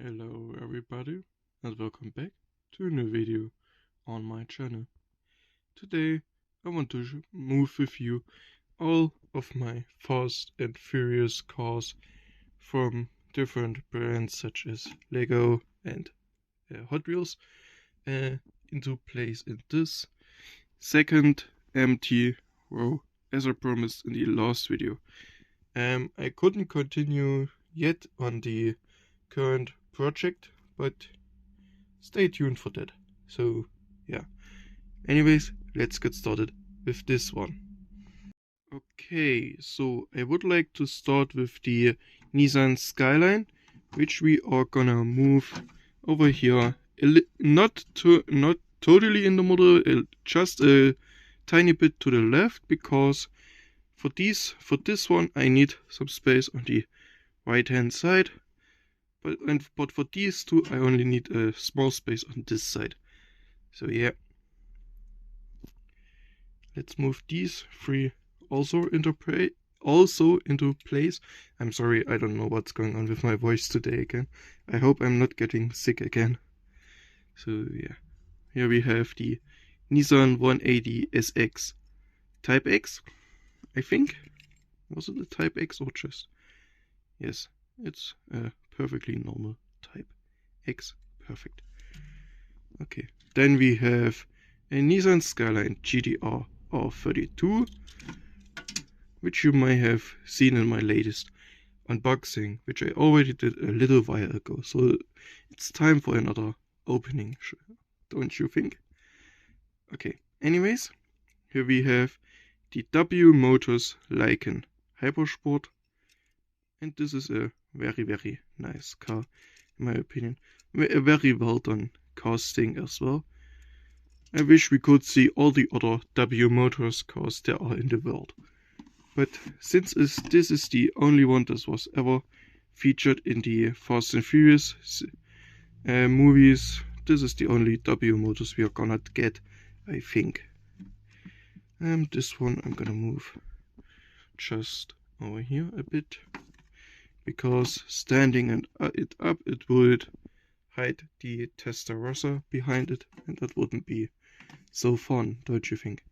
Hello everybody and welcome back to a new video on my channel. Today I want to move with you all of my Fast and Furious cars from different brands such as Lego and Hot Wheels into place in this second empty row as I promised in the last video. I couldn't continue yet on the current project, but stay tuned for that. So yeah, anyways, let's get started with this one. Okay, so I would like to start with the Nissan Skyline, which we are gonna move over here, not totally in the middle, just a tiny bit to the left, because for this one I need some space on the right hand side. But for these two, I only need a small space on this side. So yeah, let's move these three also into place. I'm sorry, I don't know what's going on with my voice today again. I hope I'm not getting sick again. So yeah, here we have the Nissan 180 SX Type X. I think, was it the Type X or just? Yes, it's perfectly normal Type X. Perfect. Okay, then we have a Nissan Skyline GTR R32, which you might have seen in my latest unboxing, which I already did a little while ago. So it's time for another opening, don't you think? Okay, anyways, here we have the W Motors Lycan Hypersport, and this is a very nice car in my opinion. A very well done casting as well. I wish we could see all the other W Motors cars there are in the world. But since this is the only one that was ever featured in the Fast and Furious movies, this is the only W Motors we are gonna get, I think. This one I'm gonna move just over here a bit, because standing it up, it would hide the Testarossa behind it, and that wouldn't be so fun, don't you think?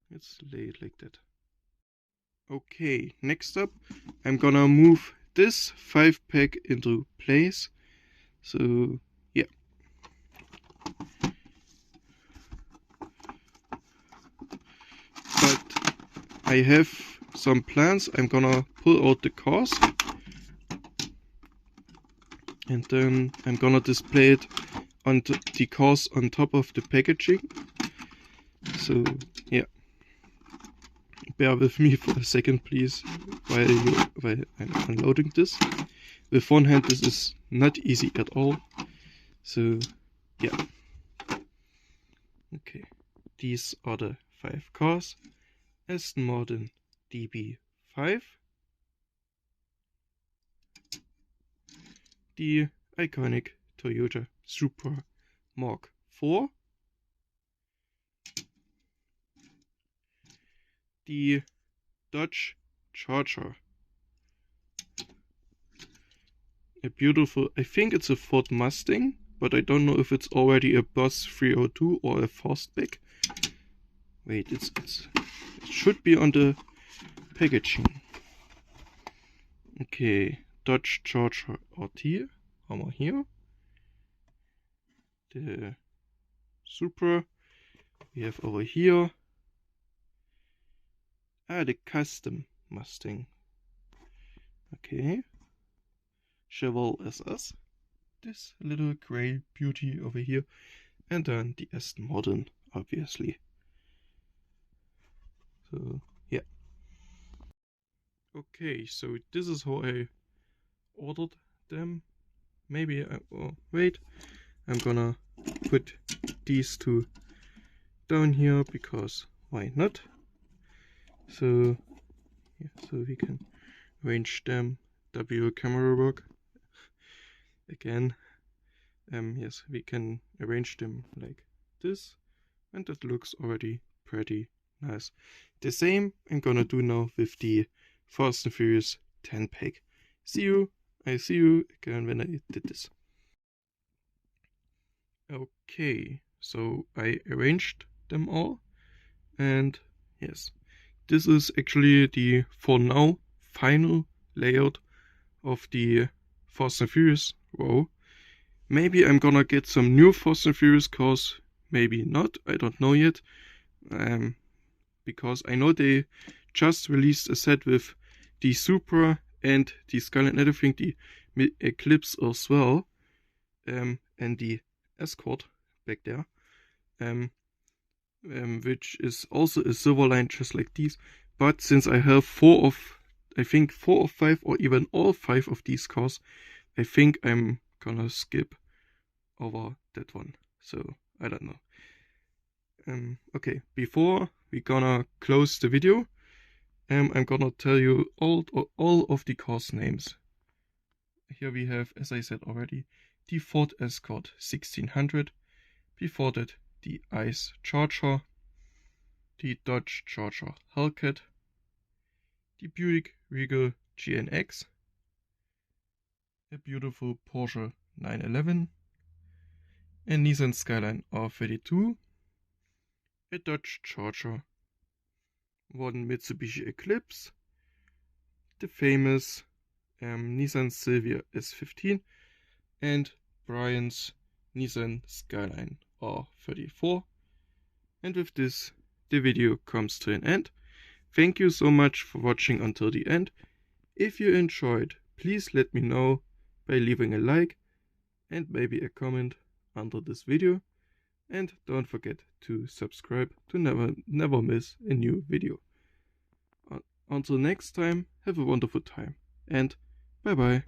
Let's lay it like that. Okay, next up, I'm gonna move this 5-pack into place. So, yeah. But I have some plans. I'm gonna pull out the cars, and then I'm gonna display it on the cars on top of the packaging. So yeah, bear with me for a second please while I'm unloading this. With one hand this is not easy at all. So yeah. Okay, these are the 5 cars. Aston Martin DB5, the iconic Toyota Supra Mark IV, the Dodge Charger, a beautiful, I think it's a Ford Mustang, but I don't know if it's already a Boss 302 or a Fastback. Wait, it should be on the packaging. Okay, Dodge Charger RT, haben wir here. The Supra we have over here. The custom Mustang. Okay. Chevrolet SS. This little grey beauty over here. And then the Aston Martin, obviously. So, yeah. Okay, so this is how I ordered them. Maybe wait. I'm gonna put these two down here, because why not? So yeah, so we can arrange them. W camera work again. Yes, we can arrange them like this, and that looks already pretty nice. The same I'm gonna do now with the Fast and Furious 10-pack. See you I see you again when I did this. Okay, so I arranged them all, and yes, this is actually the, for now, final layout of the Fast and Furious row. Maybe I'm gonna get some new Fast and Furious cars, maybe not, I don't know yet. Because I know they just released a set with the Supra and the Skyline, and I think the Eclipse as well, and the Escort back there, which is also a silver line just like these. But since I have I think 4 or 5 or even all 5 of these cars, I think I'm gonna skip over that one. So I don't know. Okay, before we're gonna close the video, I'm gonna tell you all of the cars names. Here we have, as I said already, the Ford Escort 1600, before that the ICE Charger, the Dodge Charger Hellcat, the Buick Regal GNX, a beautiful Porsche 911, a Nissan Skyline R32, a Dodge Charger, one Mitsubishi Eclipse, the famous Nissan Silvia S15, and Brian's Nissan Skyline R34. And with this, the video comes to an end. Thank you so much for watching until the end. If you enjoyed, please let me know by leaving a like and maybe a comment under this video. And don't forget to subscribe to never miss a new video. Until next time, have a wonderful time and bye bye.